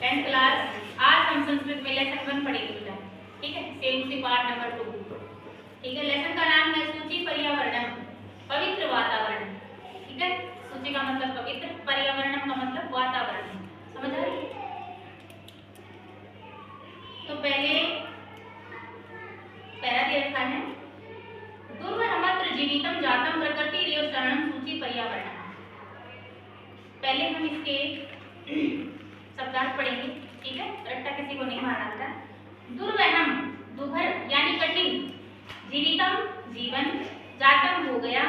10th class. आज हम संस्कृत में लेसन 1 पढ़ेंगे बेटा, ठीक है, सेम उसी पार्ट नंबर 2, ठीक है। लेसन का नाम है सूची पर्यावरणम, पवित्र वातावरण, ठीक है। सूची का मतलब पवित्र, पर्यावरणम का मतलब वातावरण, समझ आ रही? तो पहले पहला दे रखा है दुर्वहमत्र जीवितम जातम प्रकृति रेव शरणम सूची पर्यावरण। पहले हम इसके शब्दार्थ पढ़ेंगे, ठीक है, रट्टा किसी को नहीं मारना था। दुर्वहम दुभर यानी कठिन, जीवितम जीवन, जातम हो गया,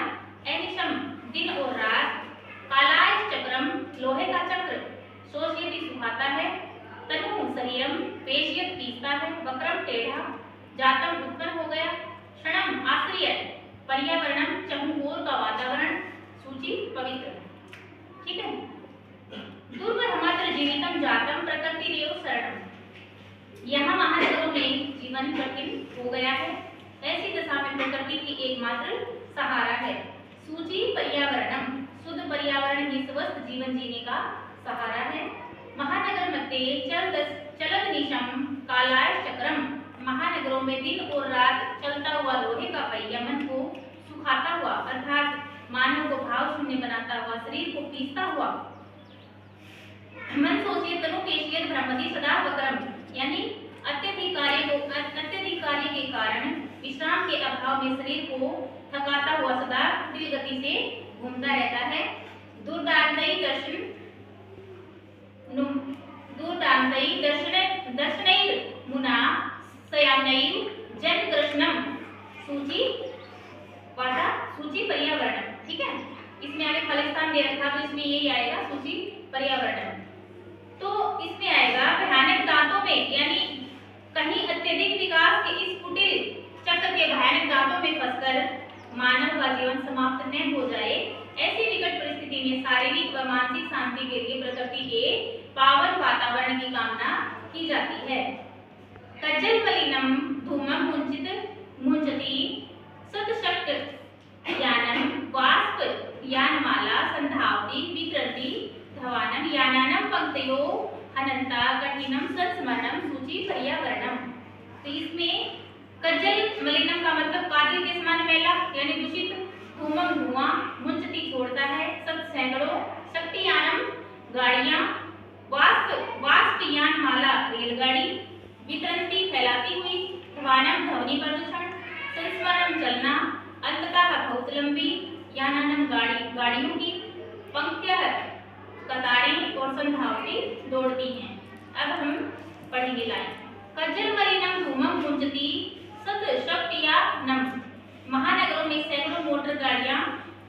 अनिशम दिन और रात, कालाय चक्रम लोहे का चक्र, शोषयति सुखाता है, तनु शरीरम पेशियत पीसता है, वक्रम टेढ़ा, जातम उत्पन्न हो गया, क्षणम आश्रय, पर्यावरणम चहुओर का वातावरण, सूची पवित्र, ठीक है। दुर्वहमत्र जीवितम जातम प्रकृति रेव शरणम, यहाँ महानगरों में जीवन कठिन हो गया है, ऐसी दशा में प्रकृति की एकमात्र सहारा है। सूची पर्यावरणम शुद्ध पर्यावरण ही स्वस्थ जीवन जीने का सहारा है। महानगर मध्ये चलत निशम कालाय चक्रम, महानगरों में दिन और रात चलता हुआ लोहे का पहिया मन को सुखाता हुआ अर्थात मानव को भाव शून्य बनाता हुआ, शरीर को पीसता हुआ, मन सोचिए तनु पेशियत भ्रमति सदा वक्रम, यानी अत्यधिक कार्य के कारण विश्राम के अभाव में शरीर को थकाता हुआ सदा तीव्र गति से घूमता रहता है। दुर्दांतई दर्शनैर मुना सयानैर जन कृष्णम, सूची पर्यावरण, ठीक है। इसमें आगे खालिस्तान दे रखा तो इसमें यही आएगा सूची पर्यावरण। तो इसमें आएगा भयानक दांतों में, यानी कहीं अत्यधिक विकास के इस कुटिल चक्र के भयानक दांतों में फंसकर मानव का जीवन समाप्त न हो जाए, ऐसी विकट परिस्थिति में शारीरिक व मानसिक शांति के लिए प्रकृति के पावन वातावरण की कामना की जाती है। कज्जल मलिनम धूमम मुंचति सतशक्त यानम वाष्प यानमाला संधावती विकृति धवानम यानानम पंक्तयो अनंता कठिनम संस्मरणम सूची पर्यावरणम। तो इसमें कज्जल मलिनम का मतलब कातिल के समान मैला यानी दूषित, धूमम धुआं, मुंचति छोड़ता है, सत सैकड़ों, शक्तियानम गाड़ियां, वाष्प यान माला रेलगाड़ी, वितरंती फैलाती हुई, धवानम ध्वनि प्रदूषण, संस्मरणम चलना, अंततः बहुत लंबी, यानानम गाड़ियों की, पंक्तियां कतारें और संधावती दौड़ती हैं। अब हम पढ़ेंगे लाइन। कज्जल मलिनम धूमम मुंचति सत शक्तियानम, महानगरों में सैकड़ों मोटर गाड़ियां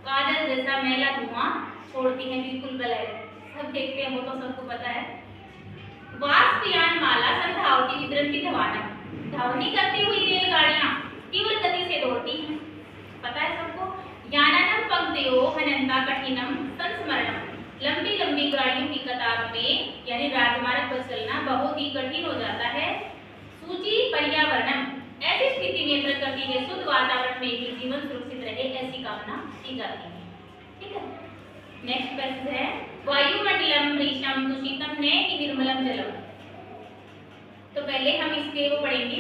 काजल जैसा मैला धुआं छोड़ती हैं, बिल्कुल गलत, सब देखते हैं वो तो सबको पता है। वाष्पयान माला संधावती वितरंती धवानम, ध्वनि करती हुई रेलगाड़ियां तीव्र गति से दौड़ती हैं, पता है सबको। यानानम पंक्तयो अनंता कठिनम संस्मरणम, लंबी लंबी गाड़ियों की कतार में यानी राजमार्ग पर चलना बहुत ही कठिन हो जाता है। सूची पर्यावरणम, ऐसी स्थिति में प्रकृति के शुद्ध वातावरण में भी जीवन सुरक्षित रहे, ऐसी कामना की जाती है, ठीक है। नेक्स्ट पैसेज है वायुमंडलम मृषम दूषितम ने निर्मलम जलम। तो पहले हम इसके वो पढ़ेंगे,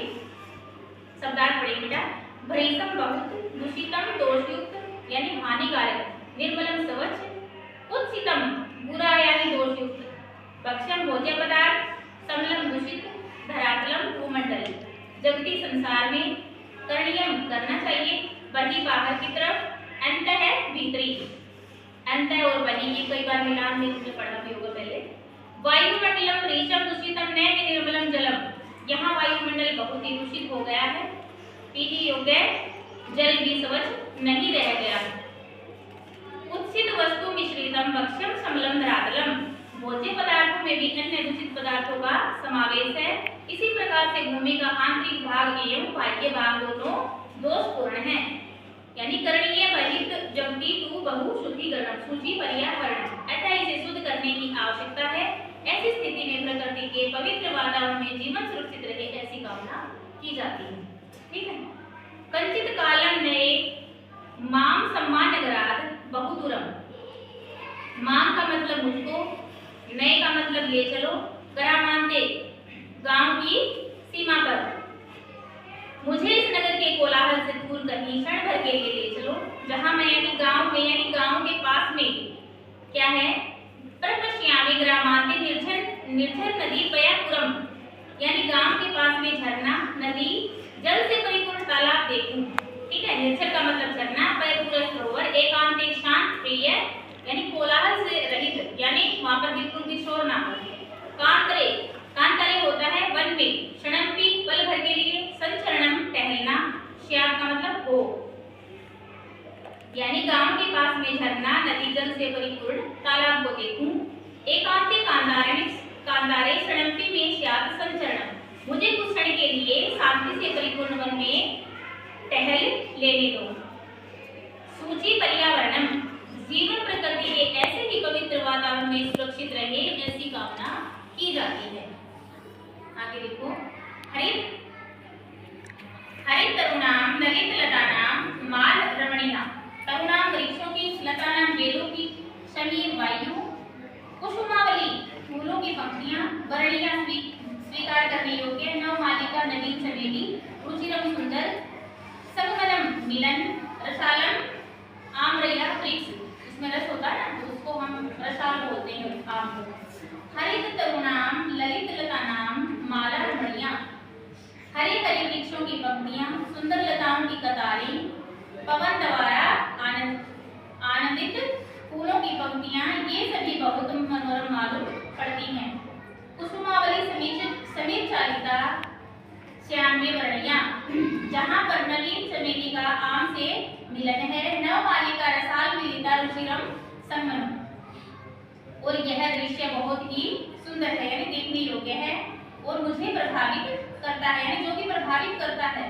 शब्दार्थ पढ़ेंगे बेटा। भृषम बहुत, दूषितम दोषयुक्त यानी हानिकारक, निर्मलम स्वच्छ, उत्सितम बुरा यानी दोषयुक्त, भक्ष्यम भोज्य पदार्थ, समलम दूषित, धरातलम भूमंडल, जगती संसार में, करणीयम करना चाहिए, बही बाहर की तरफ, अंत है भीतरी, अंत और बही ये कई बार मिलान में इसमें पढ़ा भी होगा पहले। वायुमंडलम ऋषम दूषितम न निर्मलम जलम, यहाँ वायुमंडल बहुत ही दूषित हो गया है, पीने योग्य जल भी स्वच्छ नहीं रह गया। उत्सित वस्तु मिश्रितम भक्ष्यम समलम धरातलम, भोज्य पदार्थों में भी अन्य दूषित पदार्थों का समावेश है। इसी प्रकार से भूमि का आंतरिक भाग एवं बाह्य भाग दोनों दोषपूर्ण है, यानी करणीय बहित जगती तु बहु शुद्धिकरण सूची पर्यावरण, अतः इसे शुद्ध करने की आवश्यकता है। ऐसी स्थिति में प्रकृति के पवित्र वातावरण में जीवन सुरक्षित रहे, ऐसी कामना की जाती है, ठीक है। कंचित कालम नए माम सम्मान नगराद बहुदूरम, माम का मतलब मुझको, नए का मतलब ले चलो, ग्रामांते गांव की सीमा पर। मुझे इस नगर के कोलाहल से दूर कहीं क्षण भर के लिए ले चलो, जहां मैं यानी गांव में यानी गांव के पास में क्या है, प्रपश्यामि ग्रामांते निर्झर नदी पयापुरम, यानी गांव के पास में झरना नदी जल से परिपूर्ण तालाब देखूं। ठीक है, निर्झर का मतलब झरना, पयपूर्ण सरोवर, एकांत शांत प्रिय यानी कोलाहल से रहित, यानी वहां पर बिल्कुल भी शोर ना हो। कांतरे, कांतरे होता है वन में, क्षणम्पि पल भर के लिए, संचरणम टहलना, श्याम का मतलब हो, यानी गांव के पास में झरना नदी जल से परिपूर्ण तालाब को देखूं। एकांते कांदारे क्षणम्पि में श्यात संचरणम, मुझे कुछ क्षण के लिए शांति से परिपूर्ण वन में टहल लेने दो। सूची पर्यावरणम, जीवन प्रकृति के ऐसे ही पवित्र वातावरण में सुरक्षित रहे ऐसी कामना की जाती है। आगे देखो, हरित तरुणाम ललित लतानाम माल रमणीया, तरुणाम वृक्षों की, लतानाम बेलों की, शमीर वायु, कुसुमावली फूलों की पंक्तियां, वर्णिया स्वीकार करने योग्य, नवमालिका नवीन चमेली, रुचिरम सुंदर, संगमनम मिलन, रसालम आम्रया वृक्ष, इसमें रस होता है ना तो उसको हम रसाल बोलते हैं आम को। हरित तरुणाम ललित लतानाम माला रमणीया, हरे हरे वृक्षों की पंक्तियां, सुंदर लताओं की कतारें, पवन द्वारा आनंदित फूलों की पंक्तियां, ये सभी बहुत मनोरम मालूम पड़ती हैं। कुसुमावली समीर चालिता श्याम्य वर्णिया, जहाँ पर नवीन चमेली का आम से मिलन है, नवमालिका रसाल मिलिता रुचिरम संगम, और यह दृश्य बहुत ही सुंदर है यानी देखने योग्य है और मुझे प्रभावित करता है यानी जो भी प्रभावित करता है।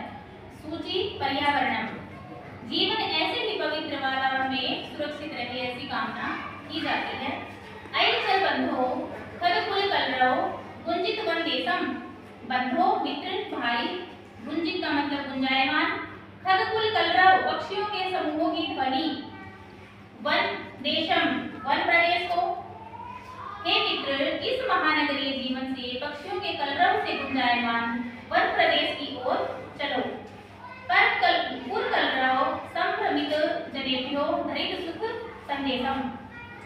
सूची पर्यावरणम, जीवन ऐसे ही पवित्र वातावरण में सुरक्षित रहे ऐसी कामना की जाती है। ऐचल बंधो खलकुल कलरव गुंजित वन देशम, बंधो मित्र भाई, गुंजित का मतलब गुंजायमान, खलकुल कलरव पक्षियों के समूहों की ध्वनि, वन देशम वन प्रदेश को। हे मित्र, इस महानगरीय जीवन से पक्षियों के कलरव से गुंजायमान वन प्रदेश की ओर चलो। पर कलरव संभ्रमित जनेभ्यो धरित सुख संदेशम,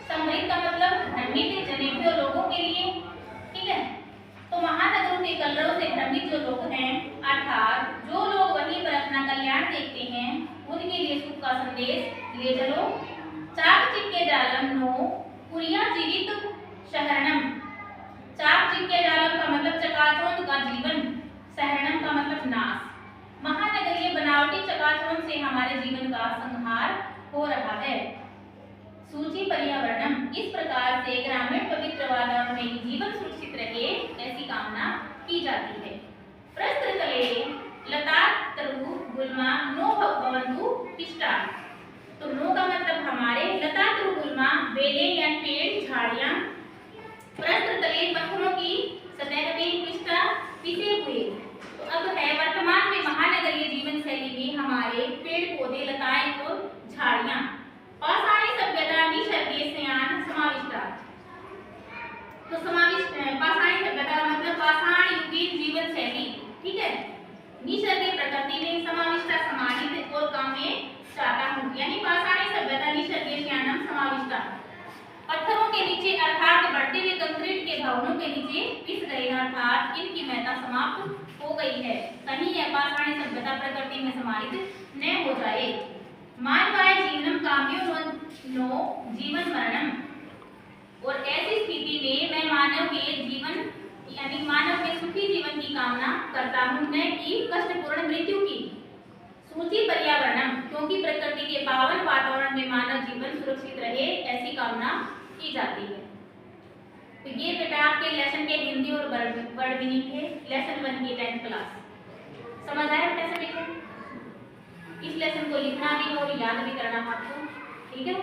समृद्ध का मतलब भ्रमित, जनेभ्यो लोगों के लिए। ठीक है, तो महानगरों के कलरव से भ्रमित जो लोग हैं, अर्थात जो लोग वहीं पर अपना कल्याण देखते हैं, उनके लिए सुख का संदेश ले चलो। चाकचिक्य जालम नो पुरिया जीवित शहरणम, चाकचिक्य जालम का मतलब चकाचौंध का जीवन, शहरणम का मतलब नाश। महानगरीय बनावटी चकाचौंध से हमारे जीवन का संहार हो रहा है। सूची पर्यावरणम, इस प्रकार से ग्रामीण पवित्र वातावरण में जीवन सुरक्षित रहे ऐसी कामना की जाती है। प्रस्त्रतले लता तरु गुल्मा नो भवन्तु पिष्टा, तो नो का मतलब हमारे, लता तरु गुल्मा बेलें या पेड़ झाड़ियां, प्रस्त्रतले पत्थरों की सतह में, पिष्टा पिसे हुए। तो अब है वर्तमान में महानगरीय जीवन शैली में हमारे पेड़ पौधे लताएं और झाड़ियां। पाषाणी सभ्यता निसर्गीय सयान समाविष्टा, तो पाषाणी सभ्यता मतलब पाषाण युगीन जीवन शैली। ठीक है, निसर्गीय प्रकृति में समाविष्टा समाहित और काम में चाहता हूँ, यानी पाषाणी सभ्यता निसर्गीय सयानम समाविष्टा, पत्थरों के नीचे अर्थात बढ़ते हुए कंक्रीट के भवनों के नीचे पिस गए, अर्थात इनकी महत्ता समाप्त हो गई है, कहीं यह पाषाणी सभ्यता प्रकृति में समाहित न हो जाए। मानवाय जीवनम काम्यो नो जीवन मरणम, और ऐसी स्थिति में मैं मानव के जीवन यानी मानव के सुखी जीवन की कामना करता हूँ, न कि कष्टपूर्ण मृत्यु की। सूची पर्यावरणम, क्योंकि प्रकृति के पावन वातावरण में मानव जीवन सुरक्षित रहे ऐसी कामना की जाती है। तो ये बेटा आपके लेसन के हिंदी और वर्ड मीनिंग थे, लेसन 1 की 10th क्लास। समझ आया बेटा सभी को? इस लेसन को लिखना भी और याद भी करना आपको। ठीक है।